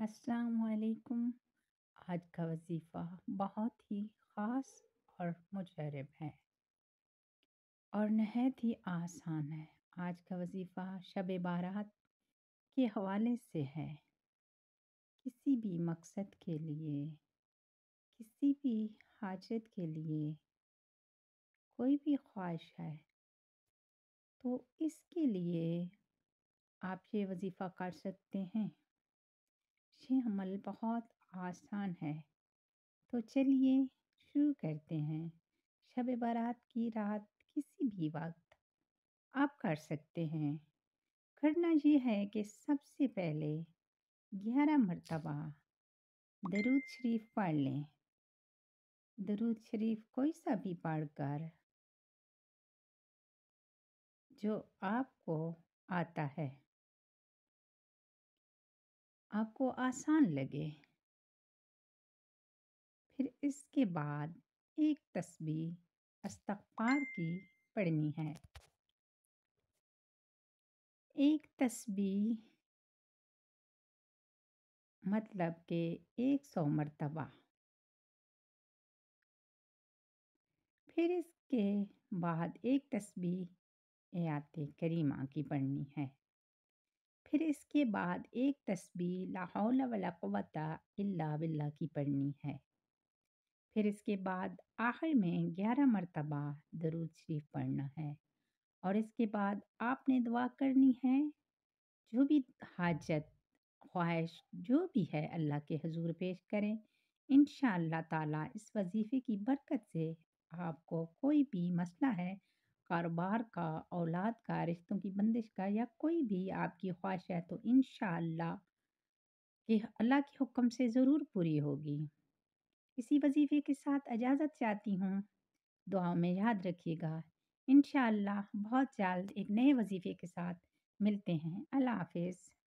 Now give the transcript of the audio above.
السلام علیکم۔ آج کا وظیفہ بہت ہی خاص اور مجرب ہے اور نہایت ہی آسان ہے۔ آج کا وظیفہ شب بارات کے حوالے سے ہے۔ کسی بھی مقصد کے لیے، کسی بھی حاجت کے لیے، کوئی بھی خواہش ہے تو اس کے لیے آپ یہ وظیفہ کر سکتے ہیں۔ یہ عمل بہت آسان ہے، تو چلیے شروع کرتے ہیں۔ شب بارات کی رات کسی بھی وقت آپ کر سکتے ہیں۔ کرنا یہ ہے کہ سب سے پہلے 11 مرتبہ درود شریف پڑھ لیں۔ درود شریف کوئی سا بھی پڑھ کر جو آپ کو آتا ہے، آپ کو آسان لگے۔ پھر اس کے بعد ایک تسبیح استغفار کی پڑھنی ہے۔ ایک تسبیح مطلب کہ 100 مرتبہ۔ پھر اس کے بعد ایک تسبیح آیات کریمہ کی پڑھنی ہے۔ پھر اس کے بعد ایک تسبیح لا حول ولا قوت الا باللہ کی پڑھنی ہے۔ پھر اس کے بعد آخر میں 11 مرتبہ درود شریف پڑھنا ہے، اور اس کے بعد آپ نے دعا کرنی ہے۔ جو بھی حاجت خواہش جو بھی ہے اللہ کے حضور پیش کریں۔ انشاءاللہ تعالیٰ اس وظیفے کی برکت سے آپ کو کوئی بھی مسئلہ ہے، کاروبار کا، اولاد کا، رشتوں کی بندش کا، یا کوئی بھی آپ کی خواہش ہے، تو انشاءاللہ کہ اللہ کے حکم سے ضرور پوری ہوگی۔ اسی وظیفے کے ساتھ اجازت چاہتی ہوں۔ دعاؤں میں یاد رکھیے گا۔ انشاءاللہ بہت جلد ایک نئے وظیفے کے ساتھ ملتے ہیں۔ اللہ حافظ۔